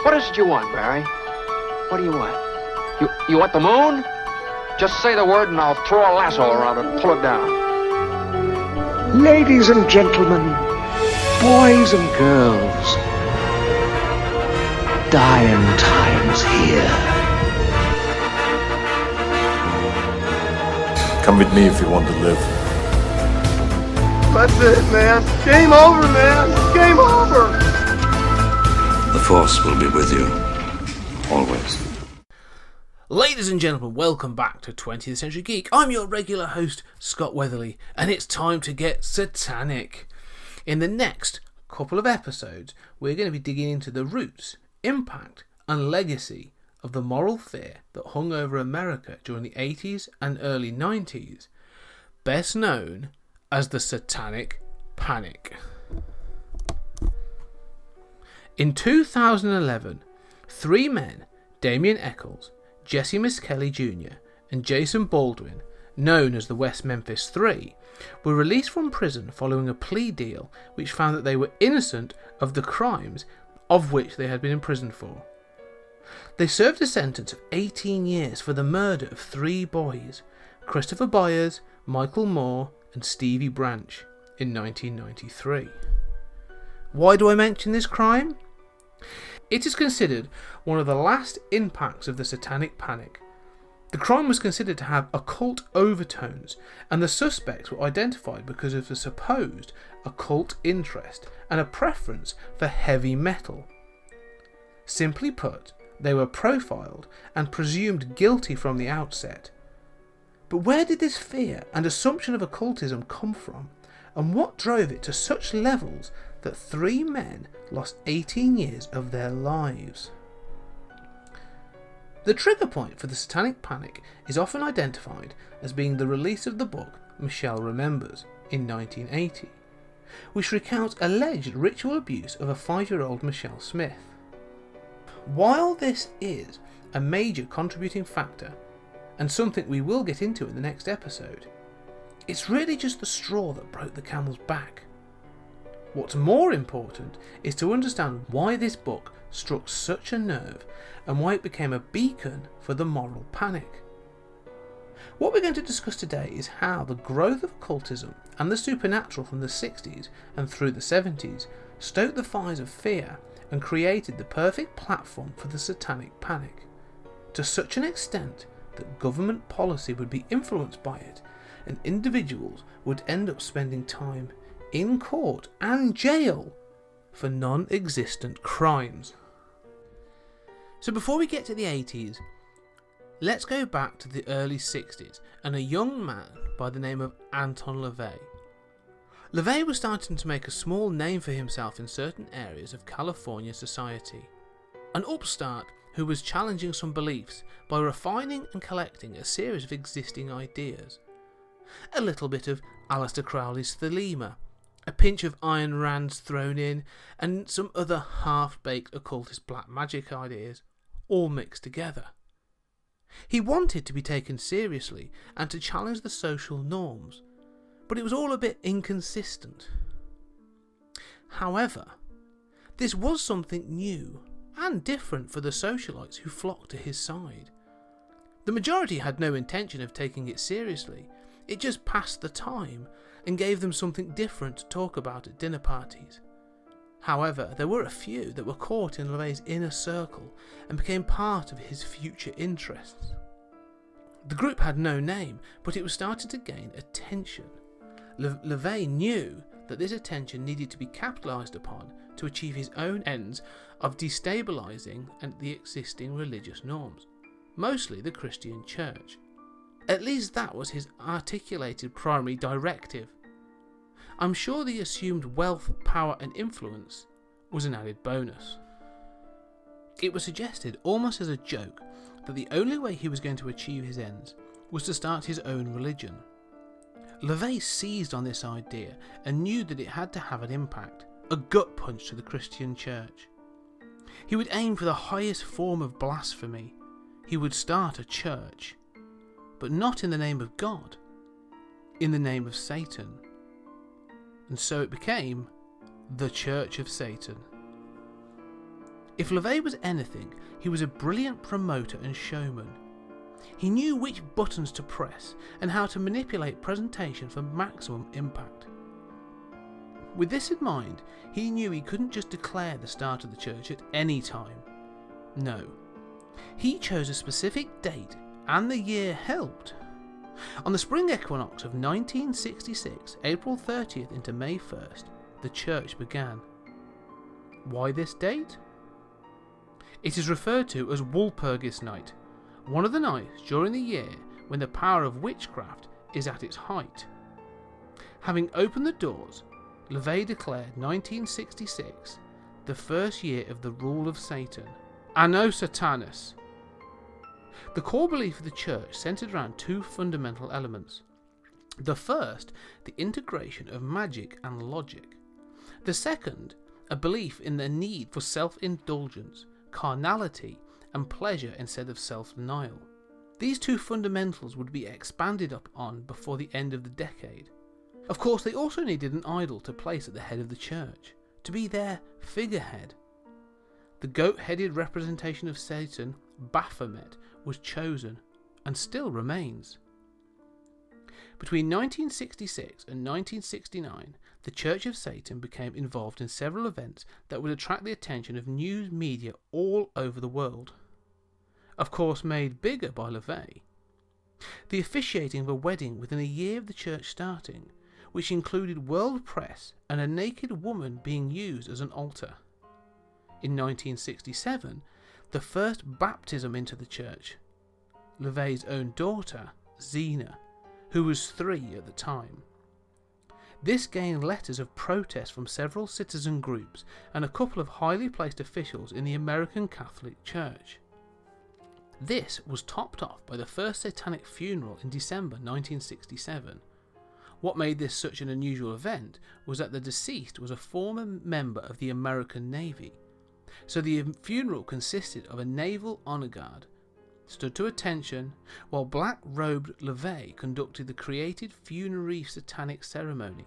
What is it you want, Barry? What do you want? You want the moon? Just say the word and I'll throw a lasso around it and pull it down. Ladies and gentlemen, boys and girls, dying times here. Come with me if you want to live. That's it, man. Game over, man. Game over. The Force will be with you, always. Ladies and gentlemen, welcome back to 20th Century Geek. I'm your regular host, Scott Weatherly, and it's time to get satanic. In the next couple of episodes, we're going to be digging into the roots, impact, and legacy of the moral fear that hung over America during the 80s and early 90s, best known as the Satanic Panic. In 2011, three men, Damien Eccles, Jesse Miskelly Jr. and Jason Baldwin, known as the West Memphis Three, were released from prison following a plea deal which found that they were innocent of the crimes of which they had been imprisoned for. They served a sentence of 18 years for the murder of three boys, Christopher Byers, Michael Moore and Stevie Branch, in 1993. Why do I mention this crime? It is considered one of the last impacts of the Satanic Panic. The crime was considered to have occult overtones, and the suspects were identified because of the supposed occult interest and a preference for heavy metal. Simply put, they were profiled and presumed guilty from the outset. But where did this fear and assumption of occultism come from, and what drove it to such levels that three men lost 18 years of their lives? The trigger point for the Satanic Panic is often identified as being the release of the book Michelle Remembers in 1980, which recounts alleged ritual abuse of a 5-year-old Michelle Smith. While this is a major contributing factor, and something we will get into in the next episode, it's really just the straw that broke the camel's back. What's more important is to understand why this book struck such a nerve and why it became a beacon for the moral panic. What we're going to discuss today is how the growth of occultism and the supernatural from the 60s and through the 70s stoked the fires of fear and created the perfect platform for the Satanic Panic, to such an extent that government policy would be influenced by it, and individuals would end up spending time in court and jail for non-existent crimes. So before we get to the 80s, let's go back to the early 60s and a young man by the name of Anton LaVey. LaVey was starting to make a small name for himself in certain areas of California society. An upstart who was challenging some beliefs by refining and collecting a series of existing ideas. A little bit of Aleister Crowley's Thelema, a pinch of Ayn Rand's thrown in, and some other half-baked occultist black magic ideas, all mixed together. He wanted to be taken seriously and to challenge the social norms, but it was all a bit inconsistent. However, this was something new and different for the socialites who flocked to his side. The majority had no intention of taking it seriously, it just passed the time and gave them something different to talk about at dinner parties. However, there were a few that were caught in LaVey's inner circle and became part of his future interests. The group had no name, but it was starting to gain attention. LaVey knew that this attention needed to be capitalised upon to achieve his own ends of destabilising the existing religious norms, mostly the Christian church. At least that was his articulated primary directive. I'm sure the assumed wealth, power and influence was an added bonus. It was suggested almost as a joke that the only way he was going to achieve his ends was to start his own religion. LaVey seized on this idea and knew that it had to have an impact, a gut punch to the Christian church. He would aim for the highest form of blasphemy. He would start a church, but not in the name of God, in the name of Satan. And so it became the Church of Satan. If LaVey was anything, he was a brilliant promoter and showman. He knew which buttons to press and how to manipulate presentation for maximum impact. With this in mind, he knew he couldn't just declare the start of the church at any time. No. He chose a specific date, and the year helped. On the spring equinox of 1966, April 30th into May 1st, the church began. Why this date? It is referred to as Walpurgis Night, one of the nights during the year when the power of witchcraft is at its height. Having opened the doors, LaVey declared 1966 the first year of the rule of Satan, Anno Satanis. The core belief of the church centered around two fundamental elements. The first, the integration of magic and logic. The second, a belief in the need for self-indulgence, carnality, and pleasure instead of self-denial. These two fundamentals would be expanded upon before the end of the decade. Of course, they also needed an idol to place at the head of the church, to be their figurehead. The goat-headed representation of Satan, Baphomet, was chosen and still remains. Between 1966 and 1969, the Church of Satan became involved in several events that would attract the attention of news media all over the world. Of course, made bigger by LaVey. The officiating of a wedding within a year of the church starting, which included world press and a naked woman being used as an altar. In 1967, the first baptism into the church. LaVey's own daughter, Zena, who was 3 at the time. This gained letters of protest from several citizen groups and a couple of highly placed officials in the American Catholic Church. This was topped off by the first satanic funeral in December 1967. What made this such an unusual event was that the deceased was a former member of the American Navy. So the funeral consisted of a naval honor guard, stood to attention, while black-robed LaVey conducted the created funerary satanic ceremony.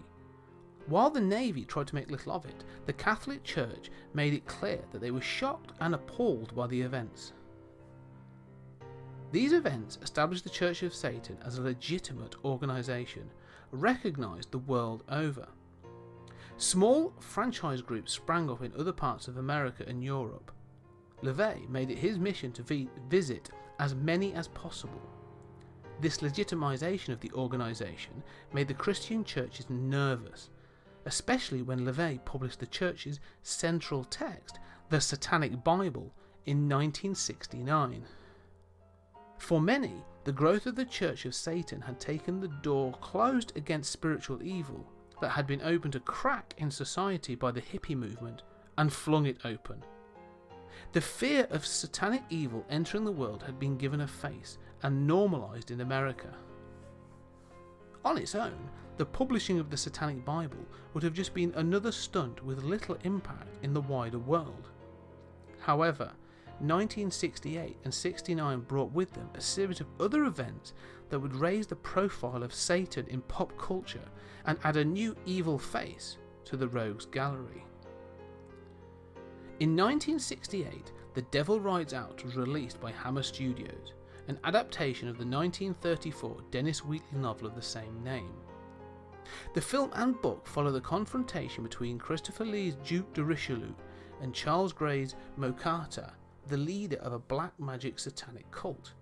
While the Navy tried to make little of it, the Catholic Church made it clear that they were shocked and appalled by the events. These events established the Church of Satan as a legitimate organisation, recognised the world over. Small franchise groups sprang up in other parts of America and Europe. LaVey made it his mission to visit as many as possible. This legitimisation of the organisation made the Christian churches nervous, especially when LaVey published the church's central text, the Satanic Bible, in 1969. For many, the growth of the Church of Satan had taken the door closed against spiritual evil that had been opened a crack in society by the hippie movement and flung it open. The fear of satanic evil entering the world had been given a face and normalised in America. On its own, the publishing of the Satanic Bible would have just been another stunt with little impact in the wider world. However, 1968 and 69 brought with them a series of other events that would raise the profile of Satan in pop culture and add a new evil face to the rogues gallery. In 1968, The Devil Rides Out was released by Hammer Studios, an adaptation of the 1934 Dennis Wheatley novel of the same name. The film and book follow the confrontation between Christopher Lee's Duke de Richelieu and Charles Gray's Mokata, the leader of a black magic satanic cult.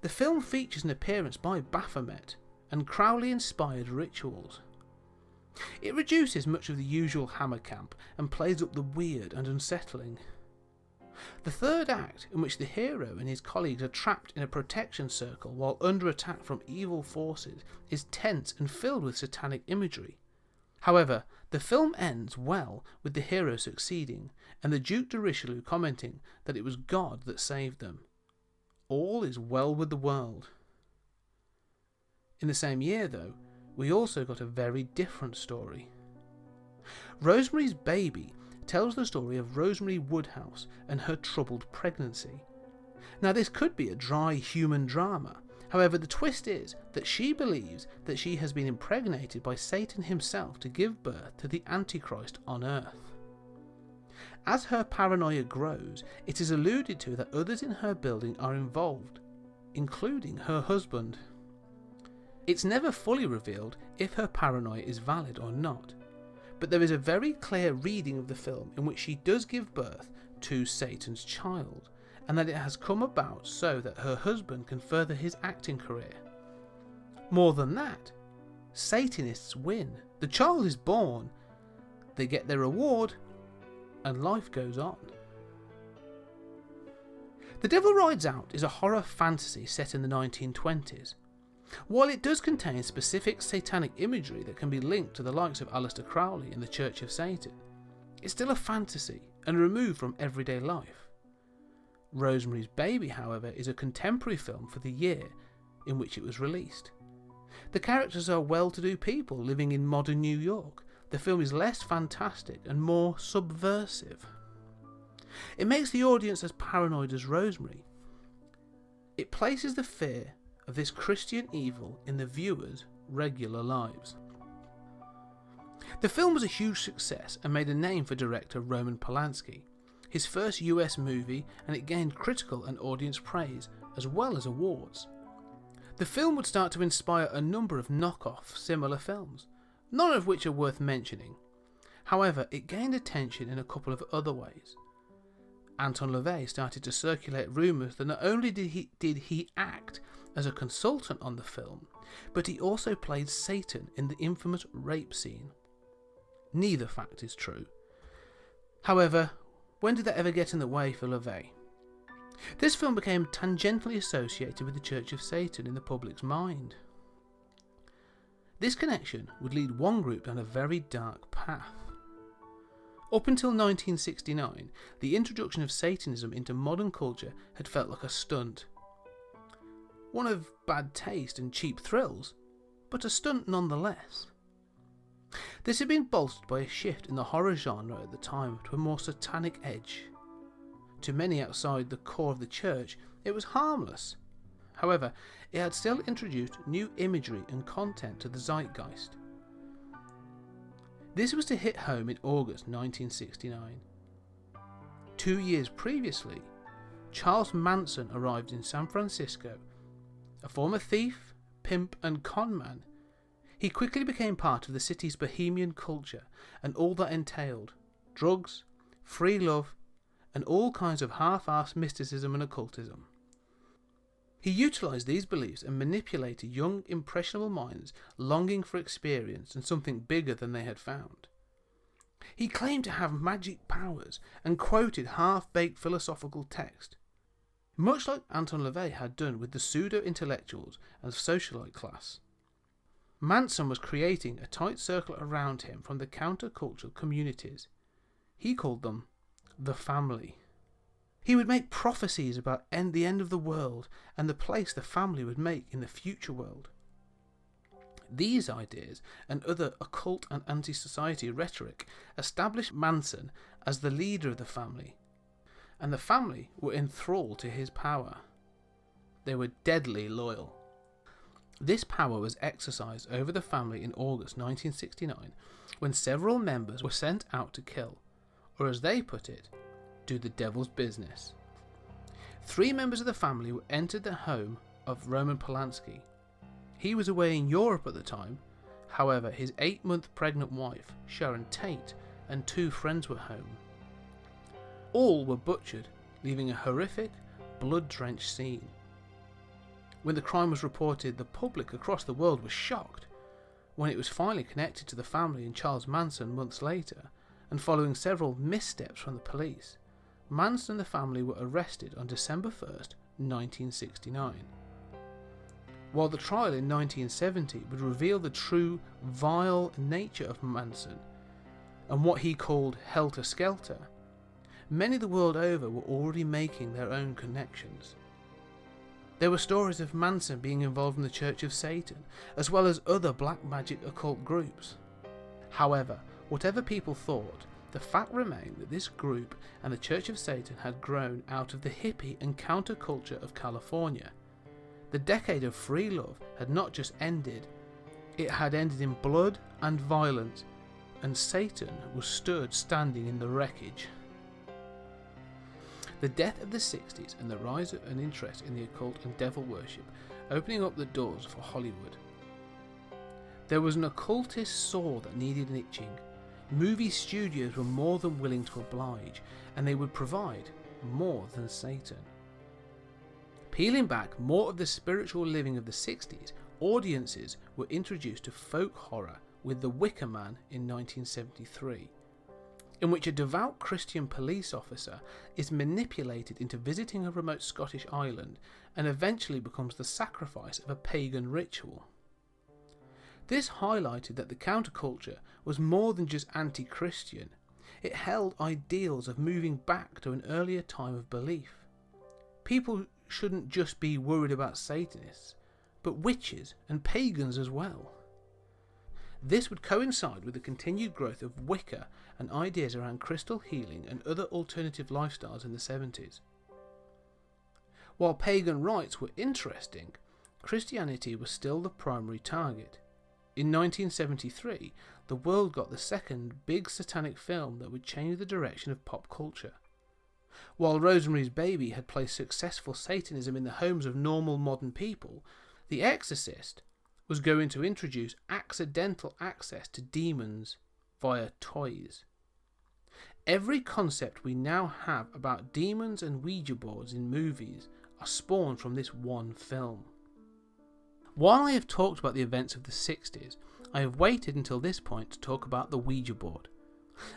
The film features an appearance by Baphomet and Crowley-inspired rituals. It reduces much of the usual Hammer camp and plays up the weird and unsettling. The third act, in which the hero and his colleagues are trapped in a protection circle while under attack from evil forces, is tense and filled with satanic imagery. However, the film ends well with the hero succeeding and the Duke de Richelieu commenting that it was God that saved them. All is well with the world. In the same year, though, we also got a very different story. Rosemary's Baby tells the story of Rosemary Woodhouse and her troubled pregnancy. Now, this could be a dry human drama. However, the twist is that she believes that she has been impregnated by Satan himself to give birth to the Antichrist on earth. As her paranoia grows, it is alluded to that others in her building are involved, including her husband. It's never fully revealed if her paranoia is valid or not, but there is a very clear reading of the film in which she does give birth to Satan's child, and that it has come about so that her husband can further his acting career. More than that, Satanists win. The child is born, they get their reward, and life goes on. The Devil Rides Out is a horror fantasy set in the 1920s. While it does contain specific satanic imagery that can be linked to the likes of Aleister Crowley and the Church of Satan, it's still a fantasy and removed from everyday life. Rosemary's Baby, however, is a contemporary film for the year in which it was released. The characters are well-to-do people living in modern New York. The film is less fantastic and more subversive. It makes the audience as paranoid as Rosemary. It places the fear of this Christian evil in the viewers' regular lives. The film was a huge success and made a name for director Roman Polanski, his first US movie, and it gained critical and audience praise as well as awards. The film would start to inspire a number of knockoff similar films, none of which are worth mentioning. However, it gained attention in a couple of other ways. Anton LaVey started to circulate rumours that not only did he act as a consultant on the film, but he also played Satan in the infamous rape scene. Neither fact is true. However, when did that ever get in the way for LaVey? This film became tangentially associated with the Church of Satan in the public's mind. This connection would lead one group down a very dark path. Up until 1969, the introduction of Satanism into modern culture had felt like a stunt. One of bad taste and cheap thrills, but a stunt nonetheless. This had been bolstered by a shift in the horror genre at the time to a more satanic edge. To many outside the core of the church, it was harmless. However, it had still introduced new imagery and content to the zeitgeist. This was to hit home in August 1969. 2 years previously, Charles Manson arrived in San Francisco. A former thief, pimp and con man, he quickly became part of the city's bohemian culture and all that entailed: drugs, free love, and all kinds of half-assed mysticism and occultism. He utilised these beliefs and manipulated young, impressionable minds longing for experience and something bigger than they had found. He claimed to have magic powers and quoted half-baked philosophical text, much like Anton LaVey had done with the pseudo-intellectuals and socialite class. Manson was creating a tight circle around him from the countercultural communities. He called them the family. He would make prophecies about the end of the world and the place the family would make in the future world. These ideas and other occult and anti-society rhetoric established Manson as the leader of the family, and the family were enthralled to his power. They were deadly loyal. This power was exercised over the family in August 1969 when several members were sent out to kill, or as they put it, do the devil's business. 3 members of the family entered the home of Roman Polanski. He was away in Europe at the time. However, his 8-month pregnant wife, Sharon Tate, and 2 friends were home. All were butchered, leaving a horrific, blood-drenched scene. When the crime was reported, the public across the world was shocked. When it was finally connected to the family and Charles Manson months later, and following several missteps from the police, Manson and the family were arrested on December 1st, 1969. While the trial in 1970 would reveal the true, vile nature of Manson and what he called helter-skelter, many the world over were already making their own connections. There were stories of Manson being involved in the Church of Satan, as well as other black magic occult groups. However, whatever people thought, the fact remained that this group and the Church of Satan had grown out of the hippie and counterculture of California. The decade of free love had not just ended, it had ended in blood and violence, and Satan was stood standing in the wreckage. the death of the 60s and the rise of an interest in the occult and devil worship opening up the doors for Hollywood. There was an occultist sore that needed an itching. Movie studios were more than willing to oblige, and they would provide more than Satan. Peeling back more of the spiritual living of the 60s, audiences were introduced to folk horror with The Wicker Man in 1973, in which a devout Christian police officer is manipulated into visiting a remote Scottish island and eventually becomes the sacrifice of a pagan ritual. This highlighted that the counterculture was more than just anti-Christian. It held ideals of moving back to an earlier time of belief. People shouldn't just be worried about Satanists, but witches and pagans as well. This would coincide with the continued growth of Wicca and ideas around crystal healing and other alternative lifestyles in the 70s. While pagan rites were interesting, Christianity was still the primary target. In 1973, the world got the second big satanic film that would change the direction of pop culture. While Rosemary's Baby had placed successful Satanism in the homes of normal modern people, The Exorcist was going to introduce accidental access to demons via toys. Every concept we now have about demons and Ouija boards in movies are spawned from this one film. While I have talked about the events of the 60s, I have waited until this point to talk about the Ouija board.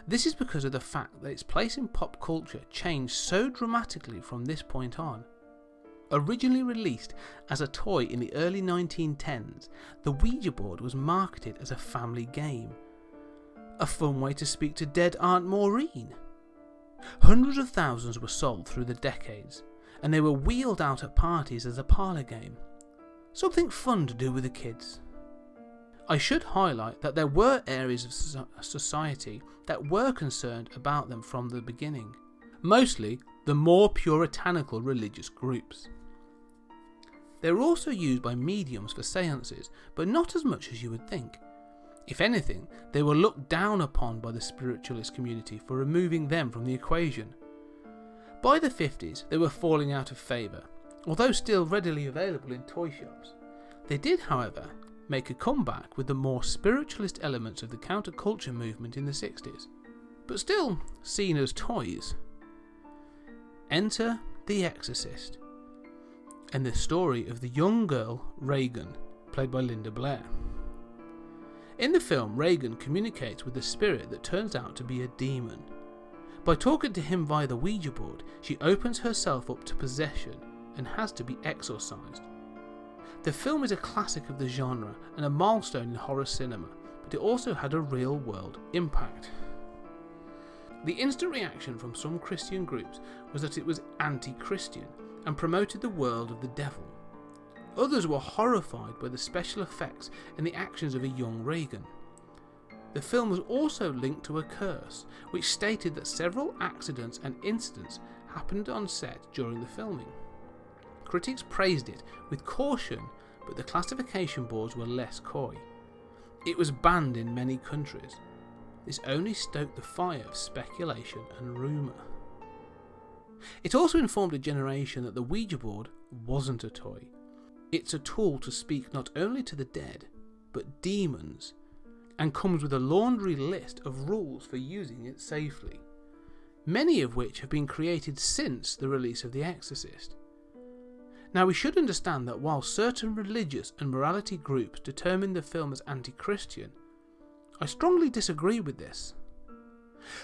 This is because of the fact that its place in pop culture changed so dramatically from this point on. Originally released as a toy in the early 1910s, the Ouija board was marketed as a family game. A fun way to speak to dead Aunt Maureen. Hundreds of thousands were sold through the decades, and they were wheeled out at parties as a parlour game. Something fun to do with the kids. I should highlight that there were areas of society that were concerned about them from the beginning, mostly the more puritanical religious groups. They were also used by mediums for seances, but not as much as you would think. If anything, they were looked down upon by the spiritualist community for removing them from the equation. By the 50s, they were falling out of favour, although still readily available in toy shops. They did, however, make a comeback with the more spiritualist elements of the counterculture movement in the 60s, but still seen as toys. Enter The Exorcist, and the story of the young girl Reagan, played by Linda Blair. In the film, Reagan communicates with a spirit that turns out to be a demon. By talking to him via the Ouija board, she opens herself up to possession and has to be exorcised. The film is a classic of the genre and a milestone in horror cinema, but it also had a real-world impact. The instant reaction from some Christian groups was that it was anti-Christian and promoted the world of the devil. Others were horrified by the special effects and the actions of a young Reagan. The film was also linked to a curse, which stated that several accidents and incidents happened on set during the filming. Critics praised it with caution, but the classification boards were less coy. It was banned in many countries. This only stoked the fire of speculation and rumour. It also informed a generation that the Ouija board wasn't a toy. It's a tool to speak not only to the dead, but demons, and comes with a laundry list of rules for using it safely, many of which have been created since the release of The Exorcist. Now, we should understand that while certain religious and morality groups determine the film as anti-Christian, I strongly disagree with this.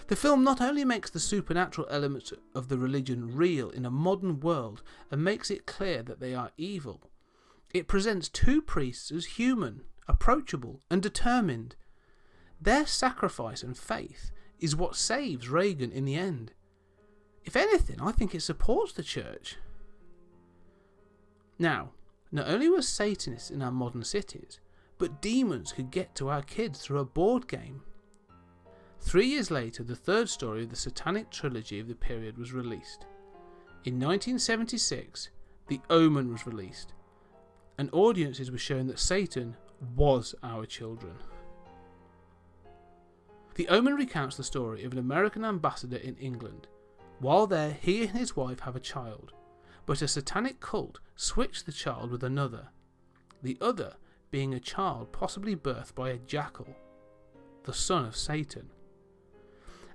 The film not only makes the supernatural elements of the religion real in a modern world and makes it clear that they are evil, it presents two priests as human, approachable and determined. Their sacrifice and faith is what saves Reagan in the end. If anything, I think it supports the church. Now, not only were Satanists in our modern cities, but demons could get to our kids through a board game. 3 years later, the third story of the Satanic trilogy of the period was released. In 1976, The Omen was released, and audiences were shown that Satan was our children. The Omen recounts the story of an American ambassador in England, While there, he and his wife have a child, but a satanic cult switched the child with another, the other being a child possibly birthed by a jackal, the son of Satan.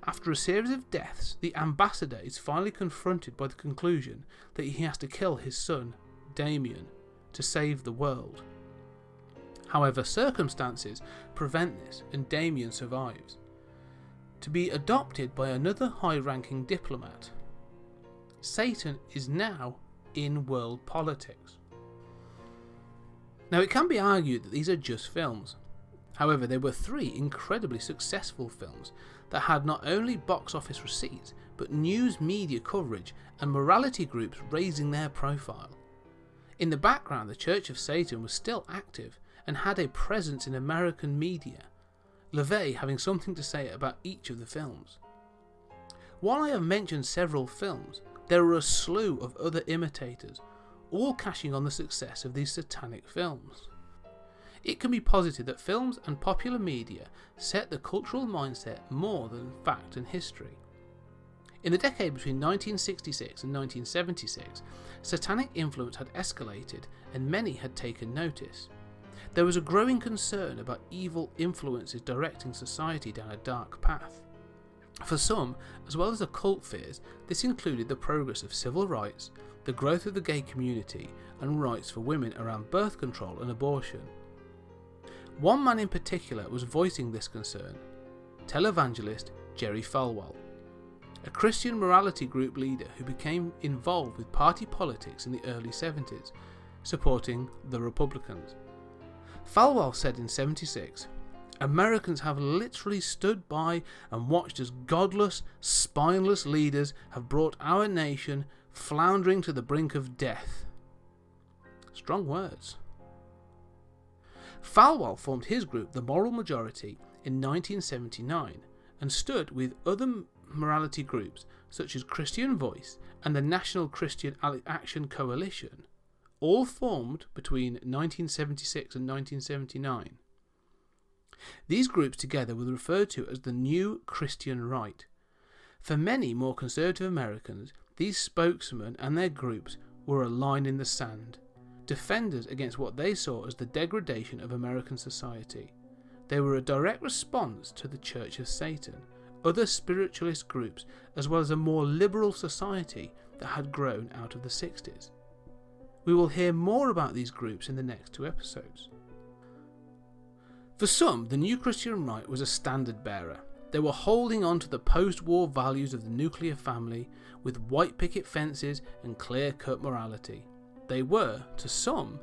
After a series of deaths, the ambassador is finally confronted by the conclusion that he has to kill his son, Damien, to save the world. However, circumstances prevent this and Damien survives, to be adopted by another high-ranking diplomat. Satan is now in world politics. Now, it can be argued that these are just films. However, there were 3 incredibly successful films that had not only box office receipts, but news media coverage and morality groups raising their profile. In the background, the Church of Satan was still active and had a presence in American media, LaVey having something to say about each of the films. While I have mentioned several films, there are a slew of other imitators, all cashing on the success of these satanic films. It can be posited that films and popular media set the cultural mindset more than fact and history. In the decade between 1966 and 1976, satanic influence had escalated and many had taken notice. There was a growing concern about evil influences directing society down a dark path. For some, as well as occult fears, this included the progress of civil rights, the growth of the gay community, and rights for women around birth control and abortion. One man in particular was voicing this concern, televangelist Jerry Falwell, a Christian morality group leader who became involved with party politics in the early 70s, supporting the Republicans. Falwell said in '76, "Americans have literally stood by and watched as godless, spineless leaders have brought our nation floundering to the brink of death." Strong words. Falwell formed his group, the Moral Majority, in 1979 and stood with other morality groups such as Christian Voice and the National Christian Action Coalition, all formed between 1976 and 1979. These groups together were referred to as the New Christian Right. For many more conservative Americans, these spokesmen and their groups were a line in the sand, defenders against what they saw as the degradation of American society. They were a direct response to the Church of Satan, other spiritualist groups, as well as a more liberal society that had grown out of the 60s. We will hear more about these groups in the next 2 episodes. For some, the New Christian Right was a standard bearer. They were holding on to the post-war values of the nuclear family with white picket fences and clear-cut morality. They were, to some,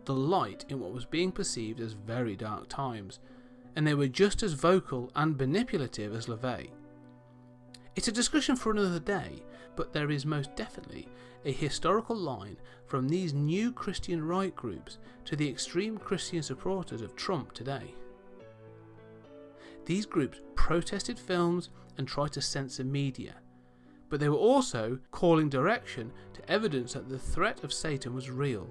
the light in what was being perceived as very dark times, and they were just as vocal and manipulative as LaVey. It's a discussion for another day, but there is most definitely a historical line from these new Christian right groups to the extreme Christian supporters of Trump today. These groups protested films and tried to censor media, but they were also calling direction to evidence that the threat of Satan was real.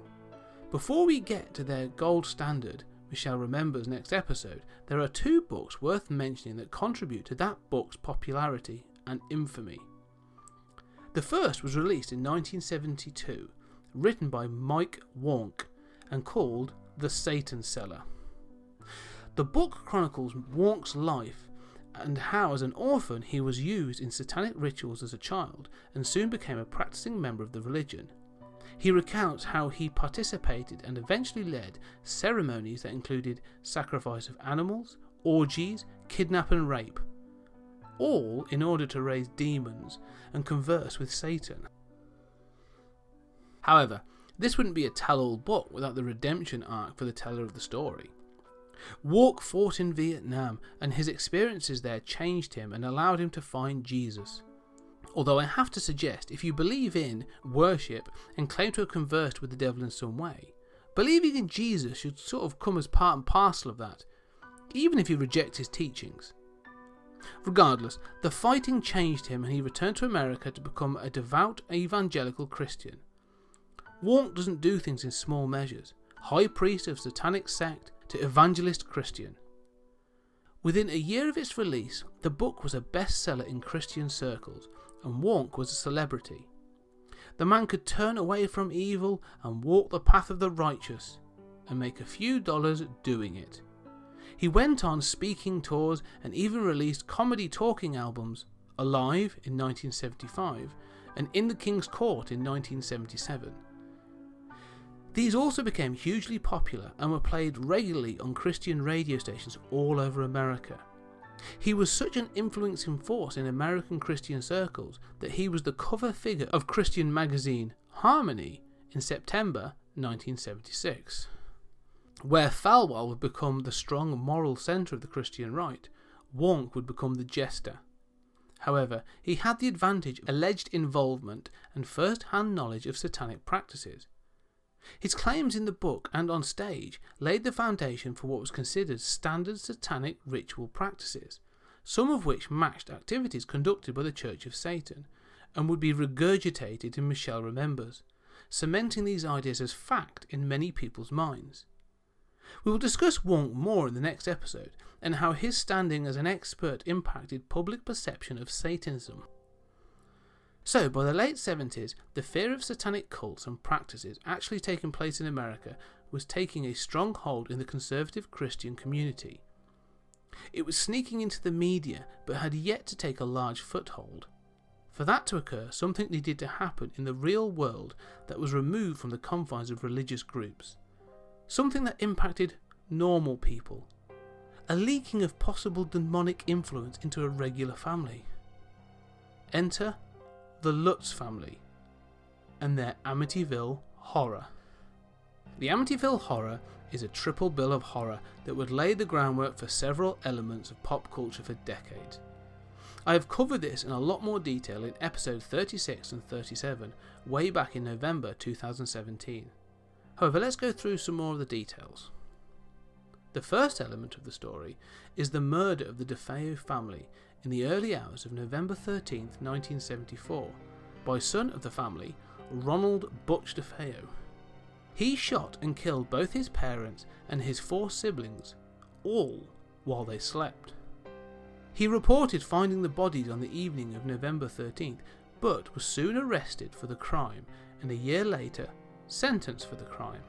Before we get to their gold standard, Michelle Remembers next episode, there are 2 books worth mentioning that contribute to that book's popularity and infamy. The first was released in 1972, written by Mike Wonk and called The Satan Seller. The book chronicles Wonk's life and how as an orphan he was used in satanic rituals as a child and soon became a practicing member of the religion. He recounts how he participated and eventually led ceremonies that included sacrifice of animals, orgies, kidnap and rape, all in order to raise demons and converse with Satan. However, this wouldn't be a tell-all book without the redemption arc for the teller of the story. Wonk fought in Vietnam, and his experiences there changed him and allowed him to find Jesus. Although I have to suggest, if you believe in, worship, and claim to have conversed with the devil in some way, believing in Jesus should sort of come as part and parcel of that, even if you reject his teachings. Regardless, the fighting changed him and he returned to America to become a devout evangelical Christian. Wonk doesn't do things in small measures. High priest of satanic sect to evangelist Christian. Within a year of its release, the book was a bestseller in Christian circles, and Wonk was a celebrity. The man could turn away from evil and walk the path of the righteous and make a few dollars doing it. He went on speaking tours and even released comedy talking albums, Alive in 1975 and In the King's Court in 1977. These also became hugely popular and were played regularly on Christian radio stations all over America. He was such an influencing force in American Christian circles that he was the cover figure of Christian magazine Harmony in September 1976. Where Falwell would become the strong moral centre of the Christian right, Wonk would become the jester. However, he had the advantage of alleged involvement and first-hand knowledge of satanic practices. His claims in the book and on stage laid the foundation for what was considered standard satanic ritual practices, some of which matched activities conducted by the Church of Satan, and would be regurgitated in Michelle Remembers, cementing these ideas as fact in many people's minds. We will discuss Wonk more in the next episode, and how his standing as an expert impacted public perception of Satanism. So, by the late 70s, the fear of satanic cults and practices actually taking place in America was taking a strong hold in the conservative Christian community. It was sneaking into the media, but had yet to take a large foothold. For that to occur, something needed to happen in the real world that was removed from the confines of religious groups. Something that impacted normal people. A leaking of possible demonic influence into a regular family. Enter the Lutz family and their Amityville horror. The Amityville horror is a triple bill of horror that would lay the groundwork for several elements of pop culture for decades. I have covered this in a lot more detail in episode 36 and 37 way back in November 2017. However, let's go through some more of the details. The first element of the story is the murder of the DeFeo family in the early hours of November 13, 1974, by son of the family, Ronald Butch DeFeo. He shot and killed both his parents and his 4 siblings, all while they slept. He reported finding the bodies on the evening of November 13th, but was soon arrested for the crime and a year later sentenced for the crime.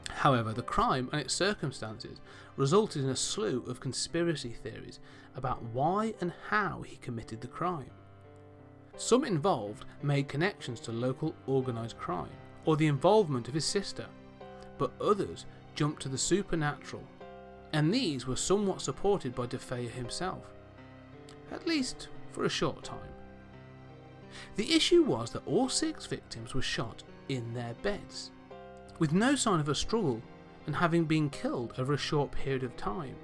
However, the crime and its circumstances resulted in a slew of conspiracy theories about why and how he committed the crime. Some involved made connections to local organised crime or the involvement of his sister, but others jumped to the supernatural, and these were somewhat supported by DeFeo himself, at least for a short time. The issue was that all 6 victims were shot in their beds, with no sign of a struggle and having been killed over a short period of time.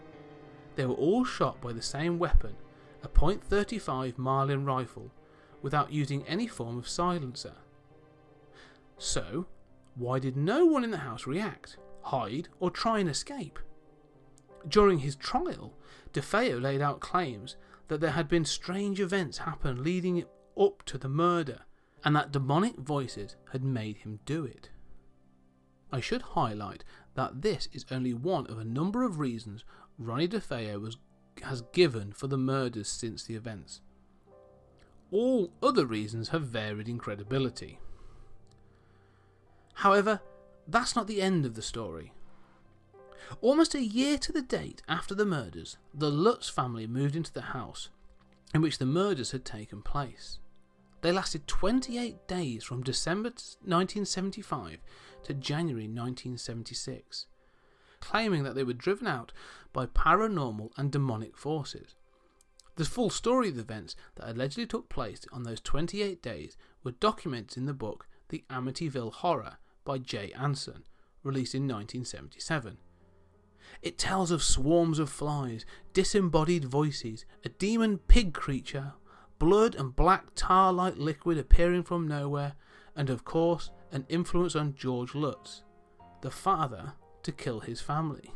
They were all shot by the same weapon, a .35 Marlin rifle, without using any form of silencer. So, why did no one in the house react, hide, or try and escape? During his trial, DeFeo laid out claims that there had been strange events happen leading up to the murder, and that demonic voices had made him do it. I should highlight that this is only one of a number of reasons Ronnie DeFeo has given for the murders since the events. All other reasons have varied in credibility. However, that's not the end of the story. Almost a year to the date after the murders, the Lutz family moved into the house in which the murders had taken place. They lasted 28 days from December 1975 to January 1976, claiming that they were driven out by paranormal and demonic forces. The full story of the events that allegedly took place on those 28 days were documented in the book The Amityville Horror by Jay Anson, released in 1977. It tells of swarms of flies, disembodied voices, a demon pig creature, blood and black tar-like liquid appearing from nowhere, and of course an influence on George Lutz, the father, to kill his family.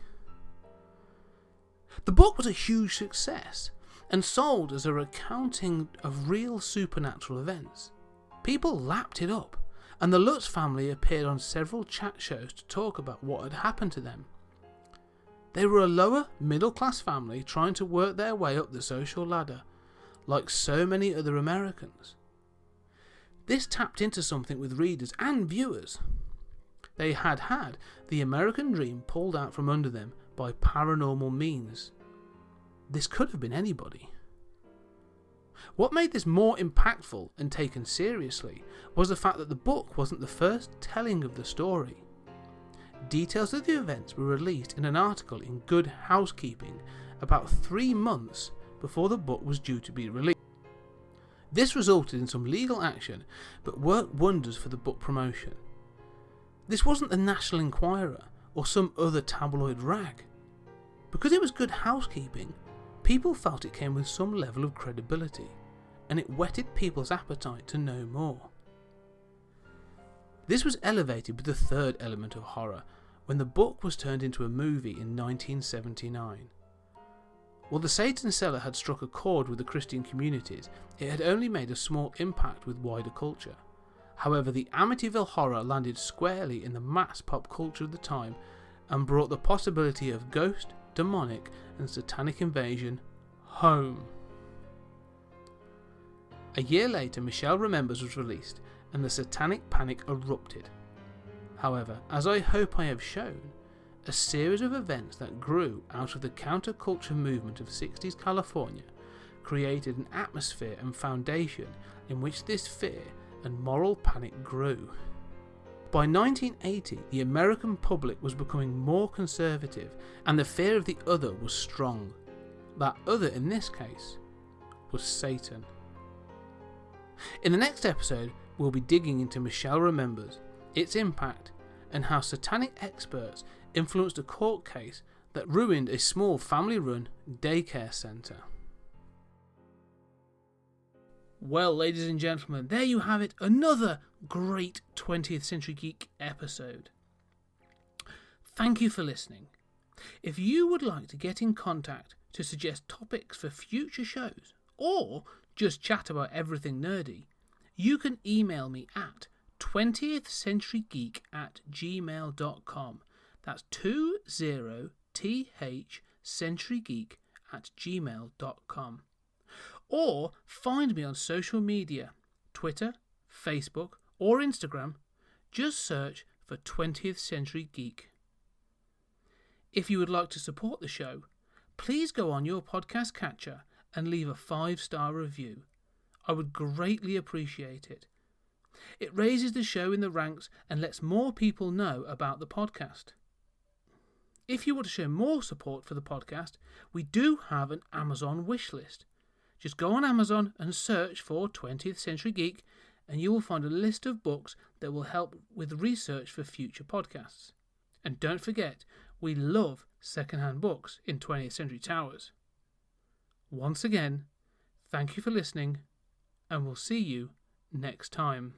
The book was a huge success and sold as a recounting of real supernatural events. People lapped it up, and the Lutz family appeared on several chat shows to talk about what had happened to them. They were a lower middle class family trying to work their way up the social ladder. like so many other Americans. This tapped into something with readers and viewers. They had had the American dream pulled out from under them by paranormal means. This could have been anybody. What made this more impactful and taken seriously was the fact that the book wasn't the first telling of the story. Details of the events were released in an article in Good Housekeeping about 3 months before the book was due to be released. This resulted in some legal action, but worked wonders for the book promotion. This wasn't the National Enquirer or some other tabloid rag. Because it was Good Housekeeping, people felt it came with some level of credibility, and it whetted people's appetite to know more. This was elevated with the third element of horror when the book was turned into a movie in 1979. While The Satan Seller had struck a chord with the Christian communities, it had only made a small impact with wider culture. However, the Amityville Horror landed squarely in the mass pop culture of the time and brought the possibility of ghost, demonic and satanic invasion home. A year later, Michelle Remembers was released and the Satanic Panic erupted. However, as I hope I have shown, a series of events that grew out of the counterculture movement of 60s California created an atmosphere and foundation in which this fear and moral panic grew. By 1980, the American public was becoming more conservative and the fear of the other was strong. That other in this case was Satan. In the next episode, we'll be digging into Michelle Remembers, its impact, and how satanic experts influenced a court case that ruined a small family-run daycare centre. Well, ladies and gentlemen, there you have it, another great 20th Century Geek episode. Thank you for listening. If you would like to get in contact to suggest topics for future shows, or just chat about everything nerdy, you can email me at 20thcenturygeek@gmail.com. That's 20thcenturygeek@gmail.com. Or find me on social media, Twitter, Facebook or Instagram. Just search for 20th Century Geek. If you would like to support the show, please go on your podcast catcher and leave a 5-star review. I would greatly appreciate it. It raises the show in the ranks and lets more people know about the podcast. If you want to show more support for the podcast, we do have an Amazon wishlist. Just go on Amazon and search for 20th Century Geek and you will find a list of books that will help with research for future podcasts. And don't forget, we love second-hand books in 20th Century Towers. Once again, thank you for listening and we'll see you next time.